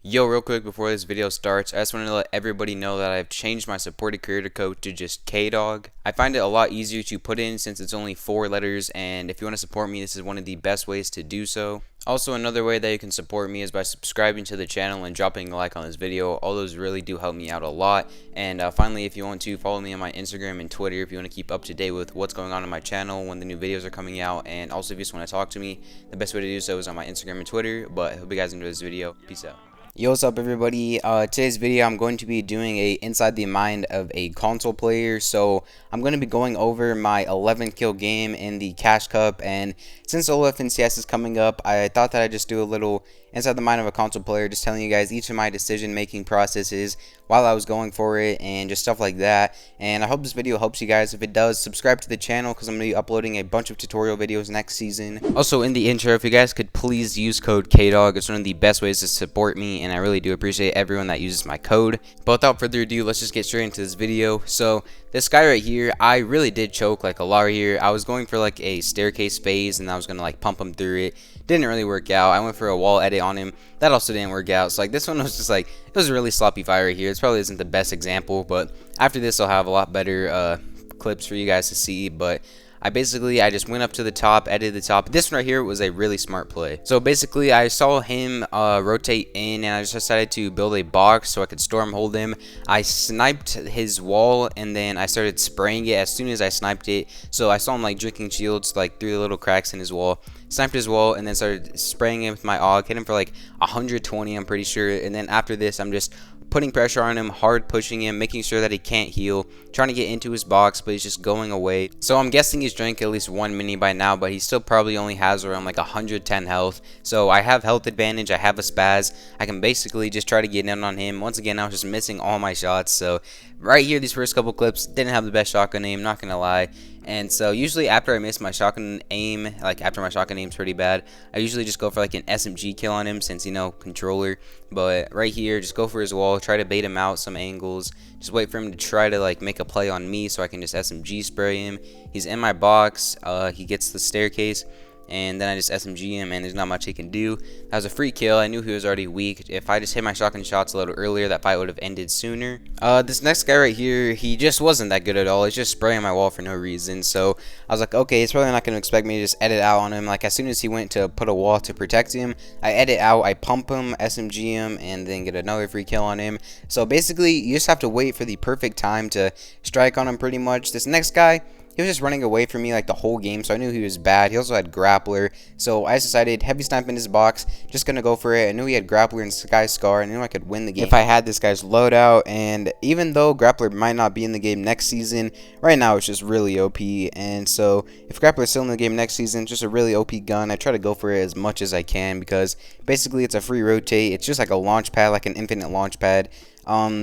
Yo, real quick before this video starts, I just want to let everybody know that I've changed my supported creator code to just Kdog. I find it a lot easier to put in since it's only 4 letters, and if you want to support me, this is one of the best ways to do so. Also, another way that you can support me is by subscribing to the channel and dropping a like on this video. All those really do help me out a lot. And finally, if you want to follow me on my Instagram and Twitter, if you want to keep up to date with what's going on my channel, when the new videos are coming out, and also if you just want to talk to me, the best way to do so is on my Instagram and Twitter. But I hope you guys enjoy this video. Peace out. Yo, what's up everybody? Today's video I'm going to be doing a inside the mind of a console player. So I'm going to be going over my 11 kill game in the Cash Cup, and since OFNCS is coming up, I thought that I'd just do a little inside the mind of a console player, just telling you guys each of my decision making processes while I was going for it and just stuff like that. And I hope this video helps you guys. If it does, subscribe to the channel because I'm going to be uploading a bunch of tutorial videos next season. Also, in the intro, if you guys could please use code Kdog, it's one of the best ways to support me, and I really do appreciate everyone that uses my code. But without further ado, let's just get straight into this video. So this guy right here, I really did choke like a lot right here. I was going for like a staircase phase and I was gonna like pump him through it. Didn't really work out. I went for a wall edit on him. That also didn't work out. So like this one was just like, it was a really sloppy fight right here. It probably isn't the best example, but after this I'll have a lot better clips for you guys to see. But I just went up to the top, edited the top. This one right here was a really smart play. So basically I saw him rotate in, and I just decided to build a box so I could storm hold him. I sniped his wall, and then I started spraying it as soon as I sniped it. So I saw him like drinking shields like through the little cracks in his wall. Sniped his wall and then started spraying him with my AUG. Hit him for like 120, I'm pretty sure. And then after this I'm just putting pressure on him, hard pushing him, making sure that he can't heal, trying to get into his box, but he's just going away. So I'm guessing he's drank at least 1 mini by now, but he still probably only has around like 110 health. So I have health advantage, I have a spaz, I can basically just try to get in on him. Once again, I was just missing all my shots. So right here, these first couple clips, didn't have the best shotgun aim, not gonna lie. And so usually after I miss my shotgun aim, like after my shotgun aim's pretty bad, I usually just go for like an SMG kill on him, since, you know, controller. But right here, just go for his wall, try to bait him out some angles, just wait for him to try to like make a play on me so I can just SMG spray him. He's in my box, he gets the staircase, and then I just SMG him, and there's not much he can do. That was a free kill. I knew he was already weak. If I just hit my shotgun shots a little earlier, that fight would have ended sooner. This next guy right here, he just wasn't that good at all. He's just spraying my wall for no reason. So I was like, okay, he's probably not going to expect me to just edit out on him. Like as soon as he went to put a wall to protect him, I edit out, I pump him, SMG him, and then get another free kill on him. So basically, you just have to wait for the perfect time to strike on him pretty much. This next guy, he was just running away from me like the whole game, so I knew he was bad. He also had grappler, so I just decided heavy snipe in his box, just gonna go for it. I knew he had grappler and Sky Scar. I knew I could win the game if I had this guy's loadout. And even though grappler might not be in the game next season, right now it's just really OP. And so if grappler's still in the game next season, just a really OP gun. I try to go for it as much as I can because basically it's a free rotate. It's just like a launch pad, like an infinite launch pad.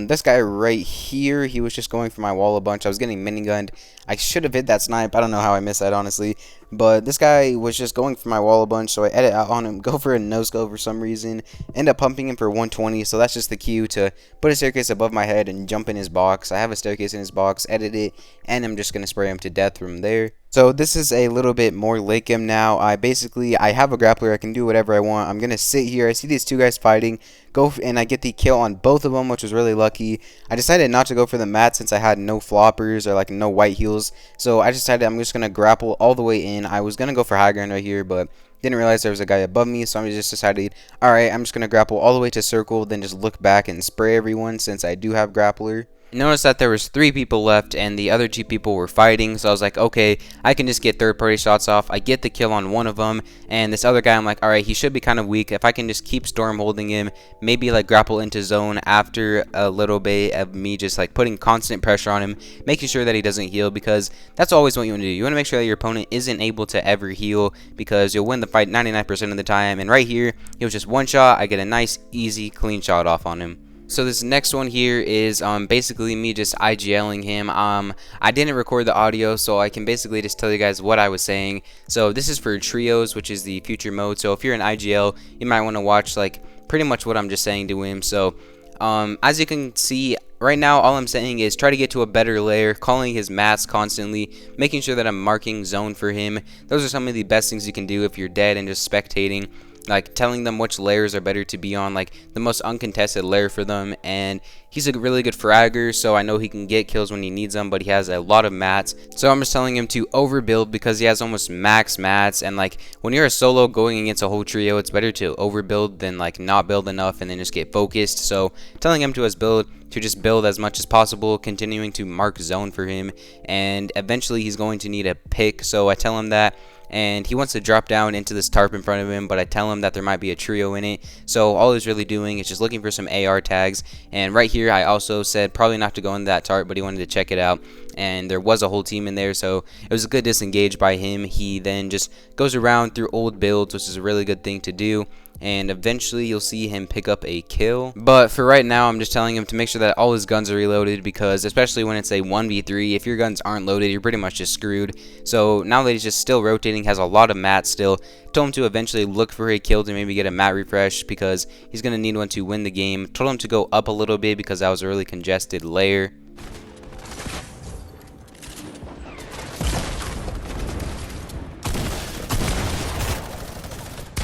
This guy right here, he was just going for my wall a bunch. I was getting minigunned. I should have hit that snipe. I don't know how I missed that, honestly. But this guy was just going for my wall a bunch, so I edit out on him, go for a no-scope for some reason, end up pumping him for 120, so that's just the cue to put a staircase above my head and jump in his box. I have a staircase in his box, edit it, and I'm just going to spray him to death from there. So this is a little bit more late game now. I have a grappler. I can do whatever I want. I'm going to sit here. I see these two guys fighting. And I get the kill on both of them, which was really lucky. I decided not to go for the mat since I had no floppers or like no white heals. So I decided I'm just going to grapple all the way in. I was going to go for high ground right here, but didn't realize there was a guy above me. So I just decided, alright, I'm just going to grapple all the way to circle, then just look back and spray everyone since I do have grappler. Notice that there was 3 people left and the other 2 people were fighting, so I was like, okay, I can just get third-party shots off. I get the kill on one of them, and this other guy, I'm like, alright, he should be kind of weak. If I can just keep storm holding him, maybe like grapple into zone after a little bit of me just like putting constant pressure on him, making sure that he doesn't heal, because that's always what you want to do. You want to make sure that your opponent isn't able to ever heal, because you'll win the fight 99% of the time. And right here, it was just one shot. I get a nice, easy, clean shot off on him. So this next one here is basically me just IGLing him. I didn't record the audio, so I can basically just tell you guys what I was saying. So this is for trios, which is the future mode. So if you're an IGL, you might want to watch like pretty much what I'm just saying to him. So as you can see, right now all I'm saying is try to get to a better layer, calling his mats constantly, making sure that I'm marking zone for him. Those are some of the best things you can do if you're dead and just spectating. like telling them which layers are better to be on, like the most uncontested layer for them. And he's a really good fragger, so I know he can get kills when he needs them, but he has a lot of mats. So I'm just telling him to overbuild because he has almost max mats. And like when you're a solo going against a whole trio, it's better to overbuild than like not build enough and then just get focused. So telling him to just build as much as possible, continuing to mark zone for him, and eventually he's going to need a pick. So I tell him that, and he wants to drop down into this tarp in front of him, but I tell him that there might be a trio in it. So all he's really doing is just looking for some AR tags. And right here I also said probably not to go into that tarp, but he wanted to check it out, and there was a whole team in there, so it was a good disengage by him. He then just goes around through old builds, which is a really good thing to do, and eventually you'll see him pick up a kill. But for right now, I'm just telling him to make sure that all his guns are reloaded, because especially when it's a 1v3, if your guns aren't loaded, you're pretty much just screwed. So now that he's just still rotating, has a lot of mats still, told him to eventually look for a kill to maybe get a mat refresh, because he's going to need one to win the game. Told him to go up a little bit because that was a really congested layer.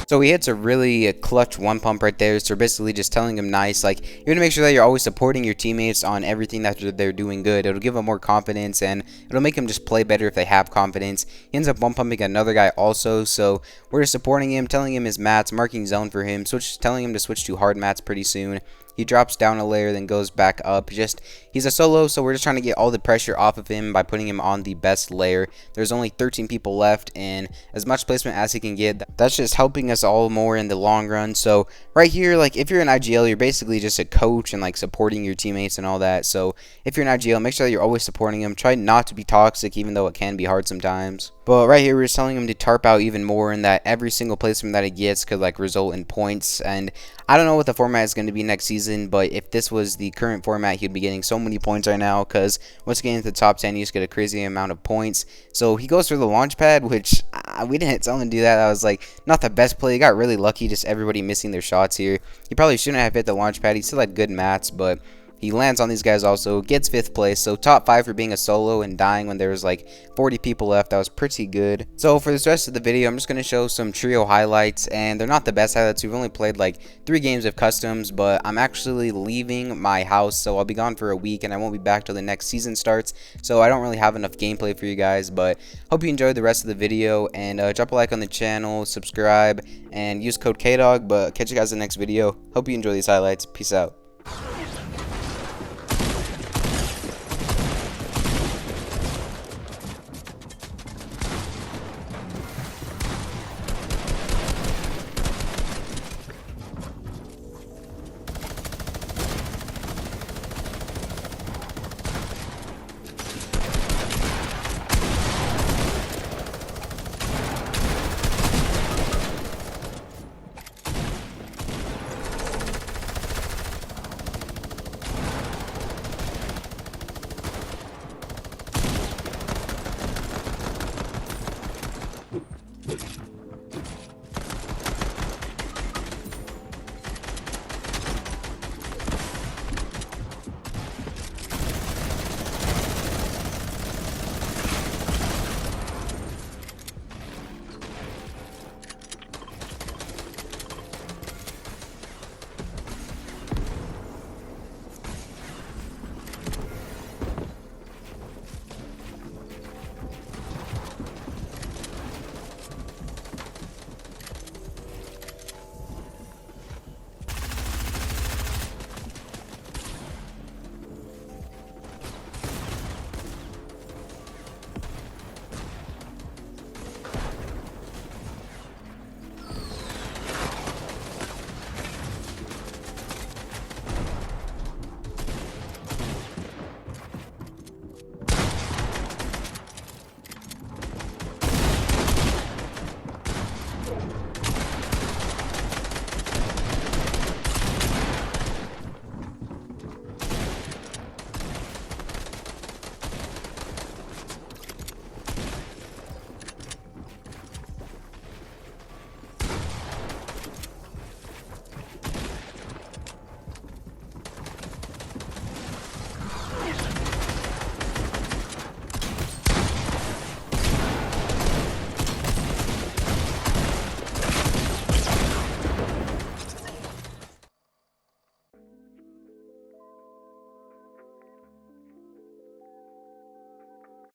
So he hits a really clutch one pump right there. So basically just telling him nice, like, you're going to make sure that you're always supporting your teammates on everything that they're doing good. It'll give them more confidence, and it'll make them just play better if they have confidence. He ends up one pumping another guy also, so we're just supporting him, telling him his mats, marking zone for him, telling him to switch to hard mats pretty soon. He drops down a layer, then goes back up. He's a solo, so we're just trying to get all the pressure off of him by putting him on the best layer. There's only 13 people left, and as much placement as he can get, that's just helping us all more in the long run. So right here, like, if you're an IGL, you're basically just a coach and like supporting your teammates and all that. So if you're an IGL, make sure that you're always supporting them. Try not to be toxic, even though it can be hard sometimes. But right here, we're just telling him to tarp out even more, and that every single placement that he gets could like result in points. And I don't know what the format is going to be next season, but if this was the current format, he'd be getting so many points right now, because once getting into the top 10, you just get a crazy amount of points. So he goes for the launch pad, which we didn't tell him to do that. That was like not the best play. He got really lucky, just everybody missing their shots here. He probably shouldn't have hit the launch pad. He still had good mats, but he lands on these guys also, gets 5th place, so top 5 for being a solo and dying when there was like 40 people left. That was pretty good. So for this rest of the video, I'm just going to show some trio highlights, and they're not the best highlights. We've only played like 3 games of customs, but I'm actually leaving my house, so I'll be gone for a week, and I won't be back till the next season starts, so I don't really have enough gameplay for you guys. But hope you enjoyed the rest of the video, and drop a like on the channel, subscribe, and use code Kdog. But catch you guys in the next video. Hope you enjoy these highlights. Peace out.